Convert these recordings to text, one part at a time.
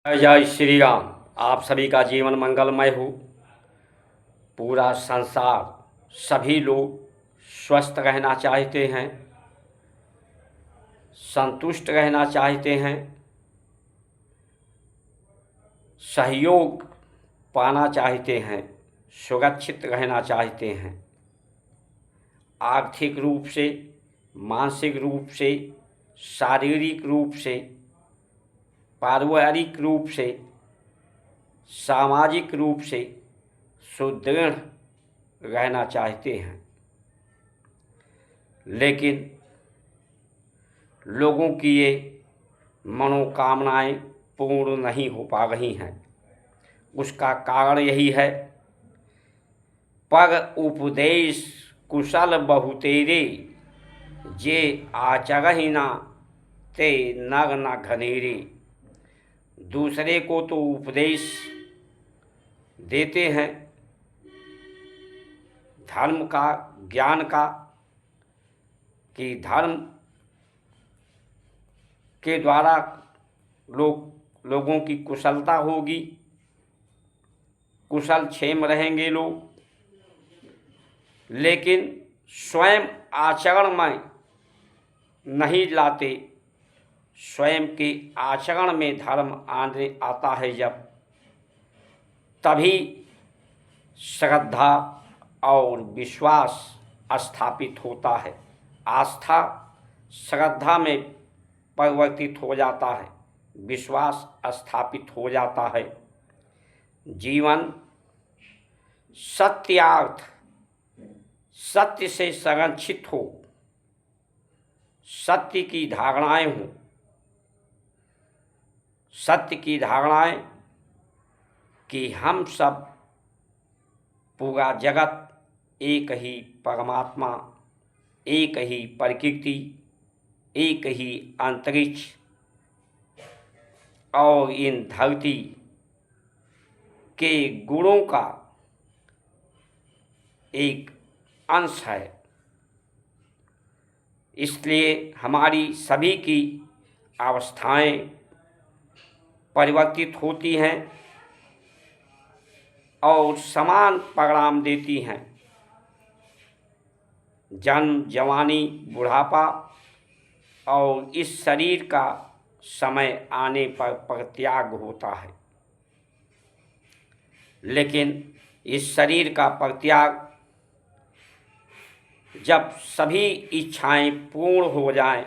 जय श्री राम। आप सभी का जीवन मंगलमय हो। पूरा संसार, सभी लोग स्वस्थ रहना चाहते हैं, संतुष्ट रहना चाहते हैं, सहयोग पाना चाहते हैं, सुरक्षित रहना चाहते हैं। आर्थिक रूप से, मानसिक रूप से, शारीरिक रूप से, पारिवारिक रूप से, सामाजिक रूप से सुदृढ़ रहना चाहते हैं। लेकिन लोगों की ये मनोकामनाएं पूर्ण नहीं हो पा रही हैं। उसका कारण यही है, पर उपदेश कुशल बहुतेरे, जे आचरहि ना ते नर न घनेरे। दूसरे को तो उपदेश देते हैं धर्म का, ज्ञान का, कि धर्म के द्वारा लोगों की कुशलता होगी, कुशल क्षेम रहेंगे लोग। लेकिन स्वयं आचरण में नहीं लाते। स्वयं के आचरण में धर्म आने आता है जब, तभी श्रद्धा और विश्वास स्थापित होता है। आस्था श्रद्धा में परिवर्तित हो जाता है, विश्वास स्थापित हो जाता है। जीवन सत्यार्थ, सत्य से संरक्षित हो, सत्य की धारणाएं हों। सत्य की धारणाएं कि हम सब, पूरा जगत एक ही परमात्मा, एक ही प्रकृति, एक ही अंतरिक्ष और इन धरती के गुणों का एक अंश है। इसलिए हमारी सभी की अवस्थाएं परिवर्तित होती हैं और समान परिणाम देती हैं। जन्म, जवानी, बुढ़ापा और इस शरीर का समय आने पर परित्याग होता है। लेकिन इस शरीर का परित्याग जब सभी इच्छाएं पूर्ण हो जाएं,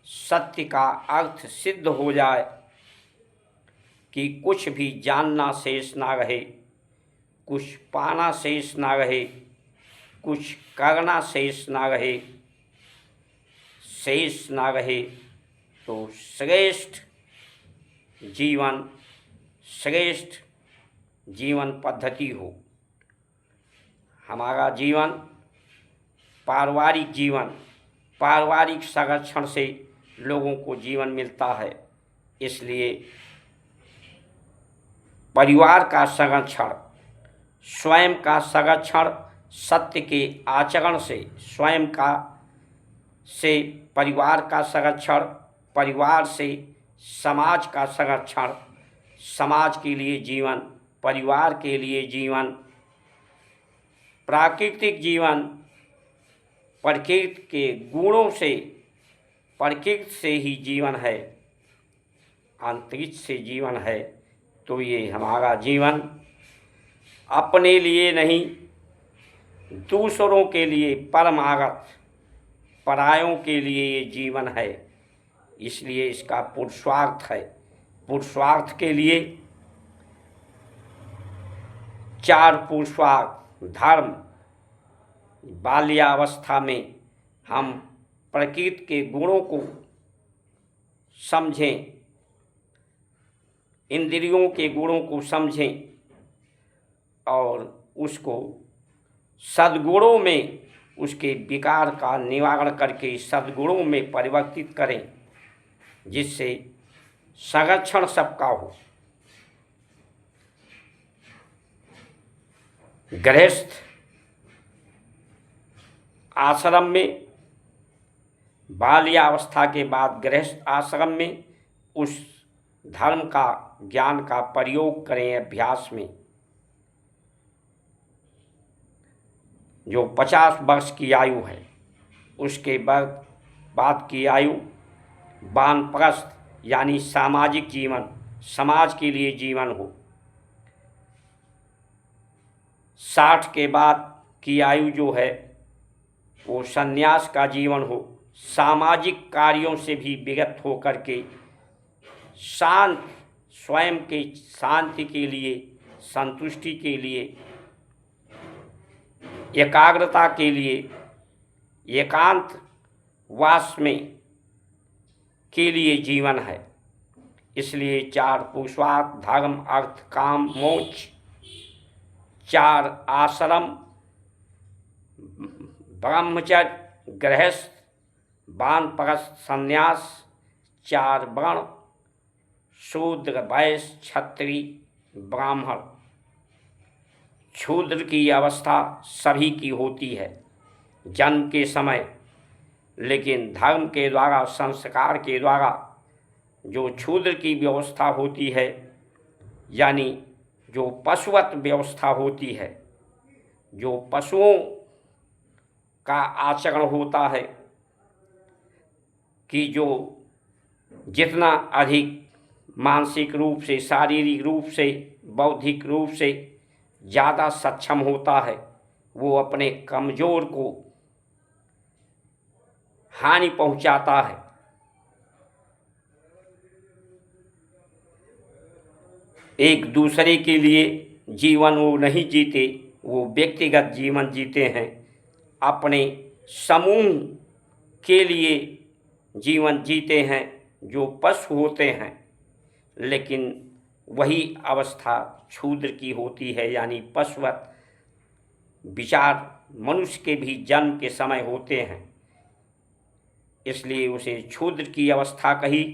सत्य का अर्थ सिद्ध हो जाए कि कुछ भी जानना शेष ना रहे, कुछ पाना शेष ना रहे, कुछ करना शेष ना रहे, शेष ना रहे, तो श्रेष्ठ जीवन पद्धति हो। हमारा जीवन पारिवारिक संरक्षण से लोगों को जीवन मिलता है। इसलिए परिवार का संरक्षण, स्वयं का संरक्षण सत्य के आचरण से, से परिवार का संरक्षण, परिवार से समाज का संरक्षण, समाज के लिए जीवन, परिवार के लिए जीवन, प्राकृतिक जीवन, प्रकृति के गुणों से, प्रकृति से ही जीवन है, अंतरिक्ष से जीवन है। तो ये हमारा जीवन अपने लिए नहीं, दूसरों के लिए, परमागत परायों के लिए ये जीवन है। इसलिए इसका पुरुषार्थ है। पुरुषार्थ के लिए 4 पुरुषार्थ। धर्म, बाल्यावस्था में हम प्रकृति के गुणों को समझें, इंद्रियों के गुणों को समझें और उसको सद्गुणों में, उसके विकार का निवारण करके सद्गुणों में परिवर्तित करें, जिससे संरक्षण सबका हो। गृहस्थ आश्रम में, बाल्यावस्था के बाद गृहस्थ आश्रम में उस धर्म का ज्ञान का प्रयोग करें अभ्यास में। जो 50 वर्ष की आयु है उसके बाद की आयु वानप्रस्थ यानी सामाजिक जीवन, समाज के लिए जीवन हो। 60 के बाद की आयु जो है वो संन्यास का जीवन हो, सामाजिक कार्यों से भी विगत हो करके शांत, स्वयं के शांति के लिए, संतुष्टि के लिए, एकाग्रता के लिए, एकांत वास में के लिए जीवन है। इसलिए 4 पुरुषार्थ धर्म अर्थ काम मोक्ष, 4 आश्रम ब्रह्मचर्य गृहस्थ वानप्रस्थ संन्यास, 4 वर्ण शूद्र वैश्य क्षत्रिय ब्राह्मण। शूद्र की अवस्था सभी की होती है जन्म के समय, लेकिन धर्म के द्वारा, संस्कार के द्वारा जो शूद्र की व्यवस्था होती है, यानी जो पशुवत व्यवस्था होती है, जो पशुओं का आचरण होता है कि जो जितना अधिक मानसिक रूप से, शारीरिक रूप से, बौद्धिक रूप से ज़्यादा सक्षम होता है, वो अपने कमज़ोर को हानि पहुंचाता है। एक दूसरे के लिए जीवन वो नहीं जीते, वो व्यक्तिगत जीवन जीते हैं, अपने समूह के लिए जीवन जीते हैं जो पशु होते हैं। लेकिन वही अवस्था शूद्र की होती है, यानी पशुवत विचार मनुष्य के भी जन्म के समय होते हैं, इसलिए उसे शूद्र की अवस्था कही।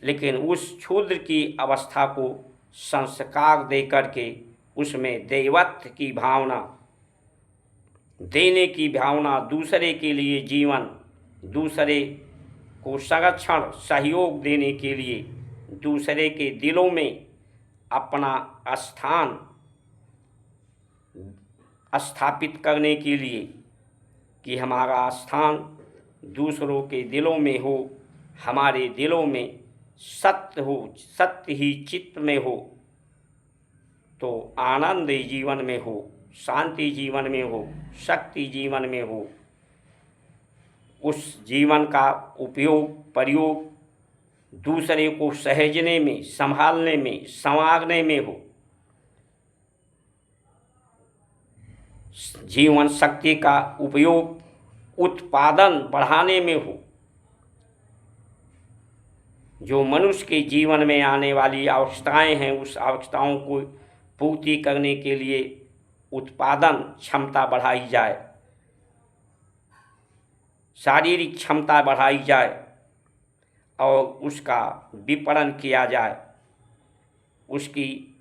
लेकिन उस शूद्र की अवस्था को संस्कार दे करके उसमें देवत्व की भावना, देने की भावना, दूसरे के लिए जीवन, दूसरे को संरक्षण सहयोग देने के लिए, दूसरे के दिलों में अपना स्थान स्थापित करने के लिए कि हमारा स्थान दूसरों के दिलों में हो, हमारे दिलों में सत्य हो, सत्य ही चित्त में हो, तो आनंद जीवन में हो, शांति जीवन में हो, शक्ति जीवन में हो। उस जीवन का उपयोग प्रयोग दूसरे को सहेजने में, संभालने में, संवारने में हो, जीवन शक्ति का उपयोग उत्पादन बढ़ाने में हो। जो मनुष्य के जीवन में आने वाली आवश्यकताएं हैं, उस आवश्यकताओं को पूर्ति करने के लिए उत्पादन क्षमता बढ़ाई जाए, शारीरिक क्षमता बढ़ाई जाए और उसका विपणन किया जाए, उसकी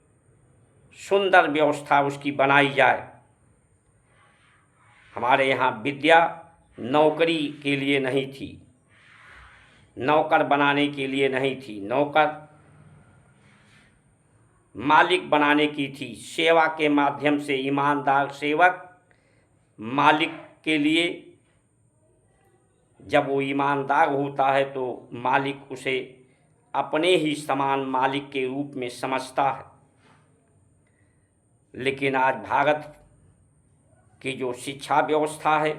सुंदर व्यवस्था उसकी बनाई जाए। हमारे यहाँ विद्या नौकरी के लिए नहीं थी, नौकर बनाने के लिए नहीं थी, नौकर मालिक बनाने की थी। सेवा के माध्यम से ईमानदार सेवक मालिक के लिए, जब वो ईमानदार होता है तो मालिक उसे अपने ही समान मालिक के रूप में समझता है। लेकिन आज भारत की जो शिक्षा व्यवस्था है,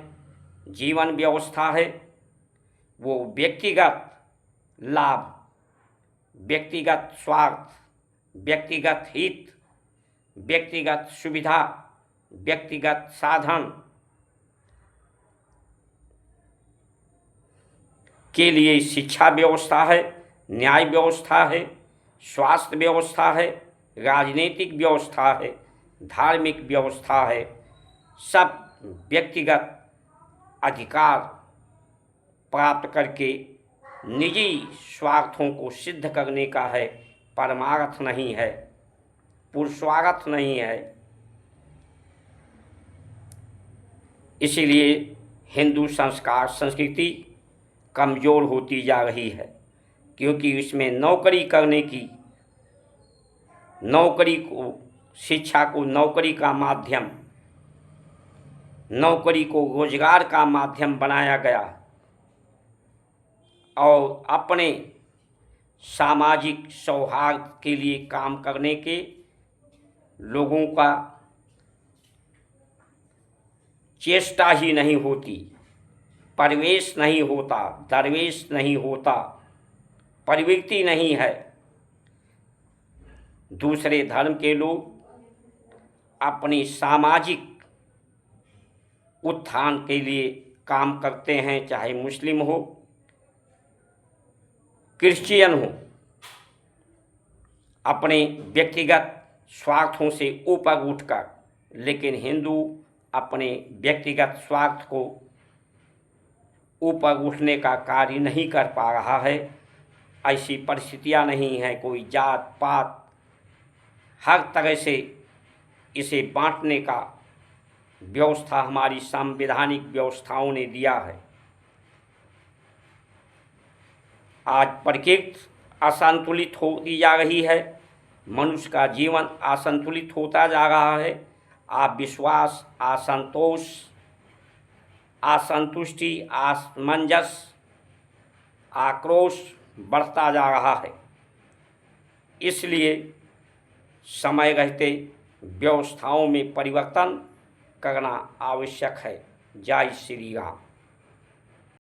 जीवन व्यवस्था है, वो व्यक्तिगत लाभ, व्यक्तिगत स्वार्थ, व्यक्तिगत हित, व्यक्तिगत सुविधा, व्यक्तिगत साधन के लिए शिक्षा व्यवस्था है, न्याय व्यवस्था है, स्वास्थ्य व्यवस्था है, राजनीतिक व्यवस्था है, धार्मिक व्यवस्था है। सब व्यक्तिगत अधिकार प्राप्त करके निजी स्वार्थों को सिद्ध करने का है, परमार्थ नहीं है, पुरुषार्थ नहीं है। इसीलिए हिंदू संस्कार संस्कृति कमज़ोर होती जा रही है, क्योंकि उसमें नौकरी करने की, नौकरी को, शिक्षा को नौकरी का माध्यम, नौकरी को रोजगार का माध्यम बनाया गया और अपने सामाजिक सौहार्द के लिए काम करने के लोगों का चेष्टा ही नहीं होती, परिवेश नहीं होता, दरवेश नहीं होता, प्रवृत्ति नहीं है। दूसरे धर्म के लोग अपनी सामाजिक उत्थान के लिए काम करते हैं, चाहे मुस्लिम हो, क्रिश्चियन हो, अपने व्यक्तिगत स्वार्थों से ऊपर उठकर। लेकिन हिंदू अपने व्यक्तिगत स्वार्थ को ऊपर उठने का कार्य नहीं कर पा रहा है। ऐसी परिस्थितियां नहीं है, कोई जात पात, हर तरह से इसे बांटने का व्यवस्था हमारी संवैधानिक व्यवस्थाओं ने दिया है। आज प्रकृति असंतुलित होती जा रही है, मनुष्य का जीवन असंतुलित होता जा रहा है। अविश्वास, असंतोष, असंतुष्टि, असमंजस, आक्रोश बढ़ता जा रहा है। इसलिए समय रहते व्यवस्थाओं में परिवर्तन करना आवश्यक है। जय श्री राम।